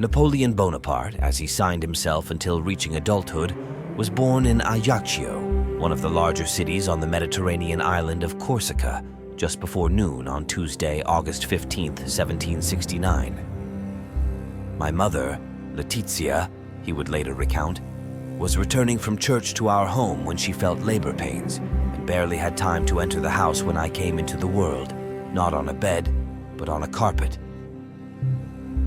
Napoleon Bonaparte, as he signed himself until reaching adulthood, was born in Ajaccio, one of the larger cities on the Mediterranean island of Corsica, just before noon on Tuesday, August 15, 1769. My mother, Letizia, he would later recount, was returning from church to our home when she felt labor pains and barely had time to enter the house when I came into the world, not on a bed, but on a carpet.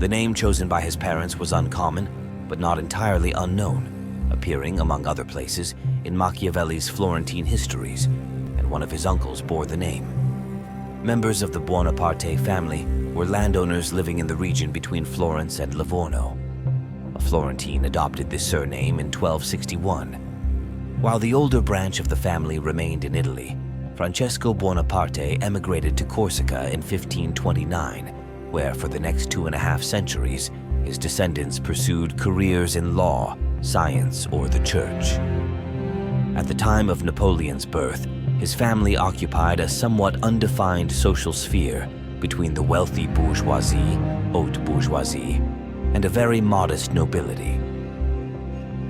The name chosen by his parents was uncommon, but not entirely unknown, appearing, among other places, in Machiavelli's Florentine Histories, and one of his uncles bore the name. Members of the Buonaparte family were landowners living in the region between Florence and Livorno. A Florentine adopted this surname in 1261. While the older branch of the family remained in Italy, Francesco Buonaparte emigrated to Corsica in 1529, where for the next 2.5 centuries, his descendants pursued careers in law, science, or the church. At the time of Napoleon's birth, his family occupied a somewhat undefined social sphere between the wealthy bourgeoisie, haute bourgeoisie, and a very modest nobility.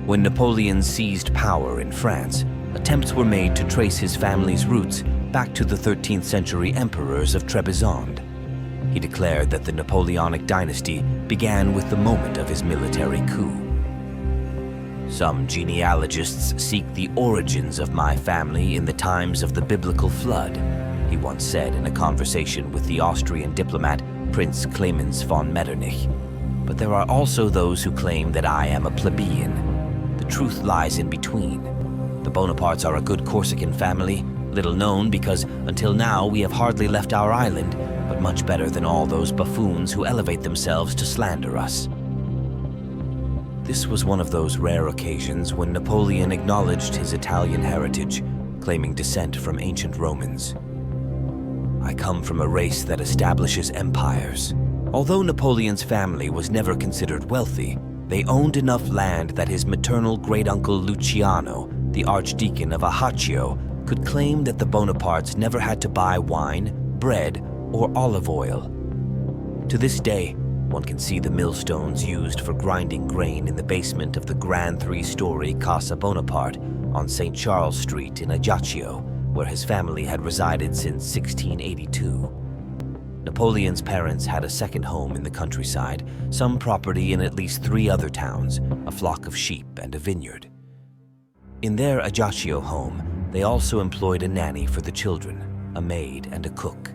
When Napoleon seized power in France, attempts were made to trace his family's roots back to the 13th century emperors of Trebizond. He declared that the Napoleonic dynasty began with the moment of his military coup. Some genealogists seek the origins of my family in the times of the biblical flood, he once said in a conversation with the Austrian diplomat Prince Clemens von Metternich. But there are also those who claim that I am a plebeian. The truth lies in between. The Bonapartes are a good Corsican family, little known because until now we have hardly left our island, but much better than all those buffoons who elevate themselves to slander us. This was one of those rare occasions when Napoleon acknowledged his Italian heritage, claiming descent from ancient Romans. I come from a race that establishes empires. Although Napoleon's family was never considered wealthy, they owned enough land that his maternal great-uncle Luciano, the Archdeacon of Ajaccio, could claim that the Bonapartes never had to buy wine, bread, or olive oil. To this day, one can see the millstones used for grinding grain in the basement of the grand 3-story Casa Bonaparte on St. Charles Street in Ajaccio, where his family had resided since 1682. Napoleon's parents had a second home in the countryside, some property in at least 3 other towns, a flock of sheep, and a vineyard. In their Ajaccio home, they also employed a nanny for the children, a maid, and a cook.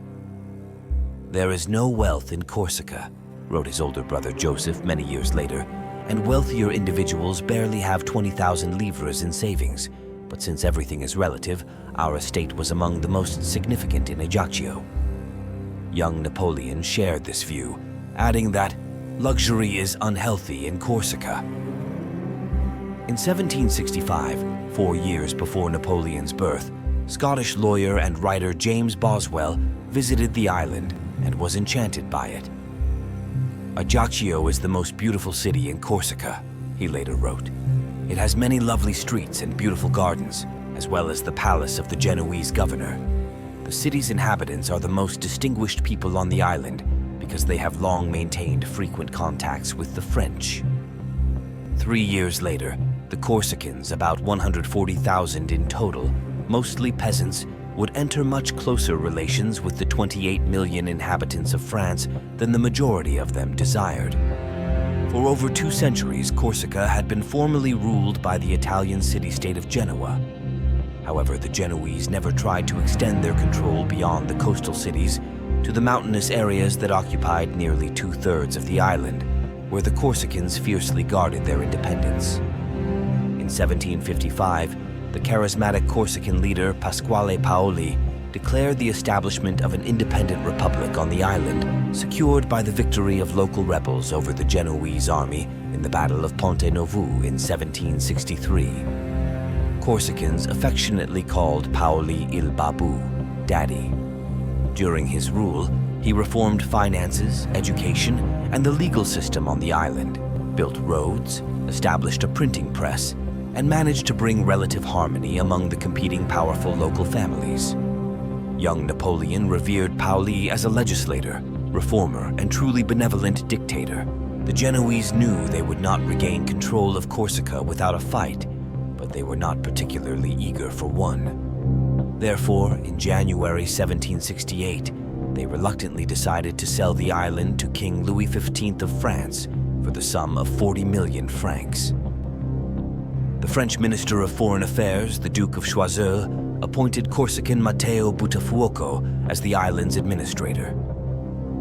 "There is no wealth in Corsica," wrote his older brother Joseph many years later, "and wealthier individuals barely have 20,000 livres in savings, but since everything is relative, our estate was among the most significant in Ajaccio." Young Napoleon shared this view, adding that luxury is unhealthy in Corsica. In 1765, 4 years before Napoleon's birth, Scottish lawyer and writer James Boswell visited the island and was enchanted by it. "Ajaccio is the most beautiful city in Corsica," he later wrote. "It has many lovely streets and beautiful gardens, as well as the palace of the Genoese governor. The city's inhabitants are the most distinguished people on the island because they have long maintained frequent contacts with the French." 3 years later, the Corsicans, about 140,000 in total, mostly peasants, would enter much closer relations with the 28 million inhabitants of France than the majority of them desired. For over 2 centuries, Corsica had been formally ruled by the Italian city-state of Genoa. However, the Genoese never tried to extend their control beyond the coastal cities to the mountainous areas that occupied nearly 2/3 of the island, where the Corsicans fiercely guarded their independence. In 1755, the charismatic Corsican leader Pasquale Paoli declared the establishment of an independent republic on the island, secured by the victory of local rebels over the Genoese army in the Battle of Ponte Novo in 1763. Corsicans affectionately called Paoli il Babu, Daddy. During his rule, he reformed finances, education, and the legal system on the island, built roads, established a printing press, and managed to bring relative harmony among the competing powerful local families. Young Napoleon revered Paoli as a legislator, reformer, and truly benevolent dictator, The Genoese knew they would not regain control of Corsica without a fight, but they were not particularly eager for one. Therefore, in January 1768, they reluctantly decided to sell the island to King Louis XV of France for the sum of 40 million francs. The French Minister of Foreign Affairs, the Duke of Choiseul, appointed Corsican Matteo Buttafuoco as the island's administrator.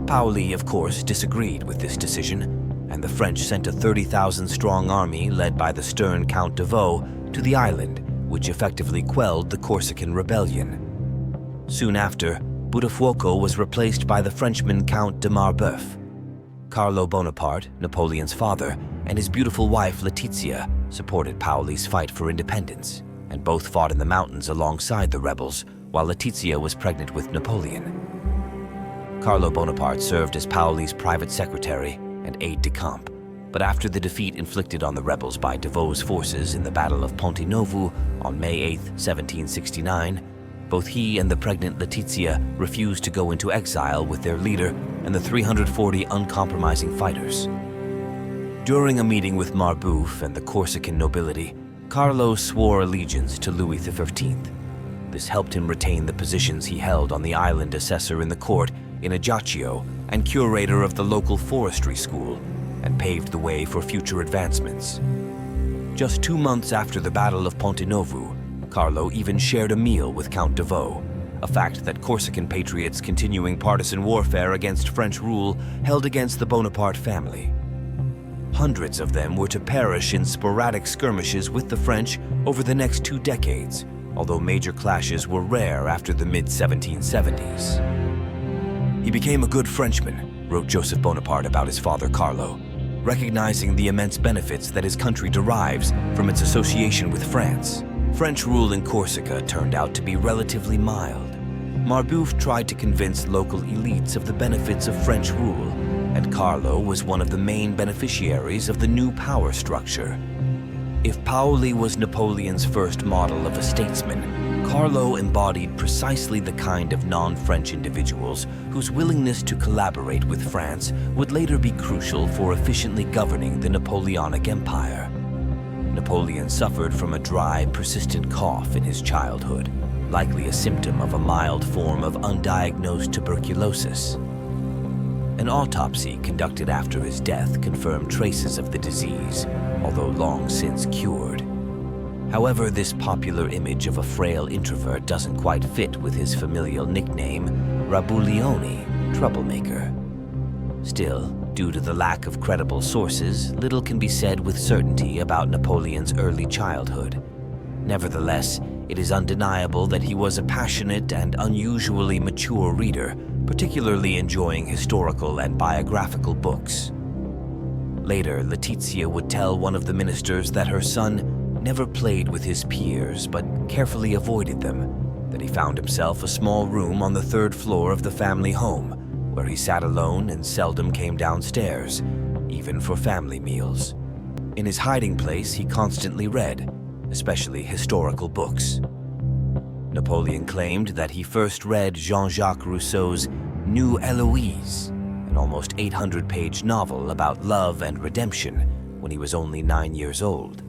Paoli, of course, disagreed with this decision, and the French sent a 30,000-strong army led by the stern Count de Vaux to the island, which effectively quelled the Corsican rebellion. Soon after, Buttafuoco was replaced by the Frenchman Count de Marbeuf. Carlo Bonaparte, Napoleon's father, and his beautiful wife Letizia supported Paoli's fight for independence, and both fought in the mountains alongside the rebels, while Letizia was pregnant with Napoleon. Carlo Bonaparte served as Paoli's private secretary and aide-de-camp, but after the defeat inflicted on the rebels by de Vaulx's forces in the Battle of Ponte Novo on May 8, 1769, both he and the pregnant Letizia refused to go into exile with their leader and the 340 uncompromising fighters. During a meeting with Marbeuf and the Corsican nobility, Carlo swore allegiance to Louis XV. This helped him retain the positions he held on the island assessor in the court in Ajaccio and curator of the local forestry school, and paved the way for future advancements. Just 2 months after the Battle of Ponte Novo, Carlo even shared a meal with Count de Vaux, a fact that Corsican patriots continuing partisan warfare against French rule held against the Bonaparte family. Hundreds of them were to perish in sporadic skirmishes with the French over the next 2 decades, although major clashes were rare after the mid-1770s. He became a good Frenchman, wrote Joseph Bonaparte about his father Carlo, recognizing the immense benefits that his country derives from its association with France. French rule in Corsica turned out to be relatively mild. Marbeuf tried to convince local elites of the benefits of French rule, and Carlo was one of the main beneficiaries of the new power structure. If Paoli was Napoleon's first model of a statesman, Carlo embodied precisely the kind of non-French individuals whose willingness to collaborate with France would later be crucial for efficiently governing the Napoleonic Empire. Napoleon suffered from a dry, persistent cough in his childhood, likely a symptom of a mild form of undiagnosed tuberculosis. An autopsy conducted after his death confirmed traces of the disease, although long since cured. However, this popular image of a frail introvert doesn't quite fit with his familial nickname, Rabulione, troublemaker. Still, due to the lack of credible sources, little can be said with certainty about Napoleon's early childhood. Nevertheless, it is undeniable that he was a passionate and unusually mature reader, particularly enjoying historical and biographical books. Later, Letizia would tell one of the ministers that her son never played with his peers, but carefully avoided them, that he found himself a small room on the 3rd floor of the family home, where he sat alone and seldom came downstairs, even for family meals. In his hiding place, he constantly read, especially historical books. Napoleon claimed that he first read Jean-Jacques Rousseau's New Héloïse, an almost 800-page novel about love and redemption, when he was only 9 years old.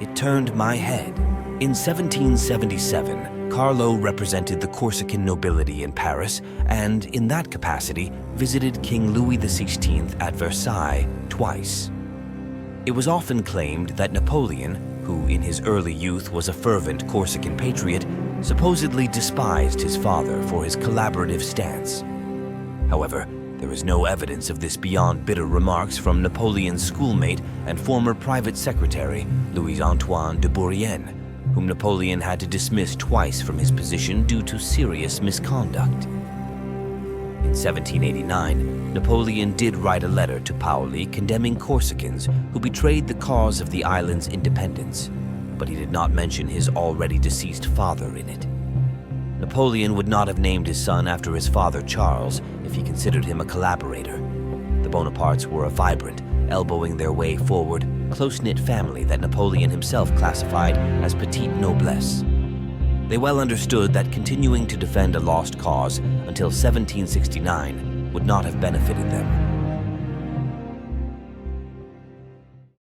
It turned my head. In 1777, Carlo represented the Corsican nobility in Paris and, in that capacity, visited King Louis XVI at Versailles twice. It was often claimed that Napoleon, who in his early youth was a fervent Corsican patriot, supposedly despised his father for his collaborative stance. However, there is no evidence of this beyond bitter remarks from Napoleon's schoolmate and former private secretary, Louis-Antoine de Bourrienne, whom Napoleon had to dismiss twice from his position due to serious misconduct. In 1789, Napoleon did write a letter to Paoli condemning Corsicans who betrayed the cause of the island's independence, but he did not mention his already deceased father in it. Napoleon would not have named his son after his father Charles if he considered him a collaborator. The Bonapartes were a vibrant, elbowing their way forward, close-knit family that Napoleon himself classified as petite noblesse. They well understood that continuing to defend a lost cause until 1769 would not have benefited them,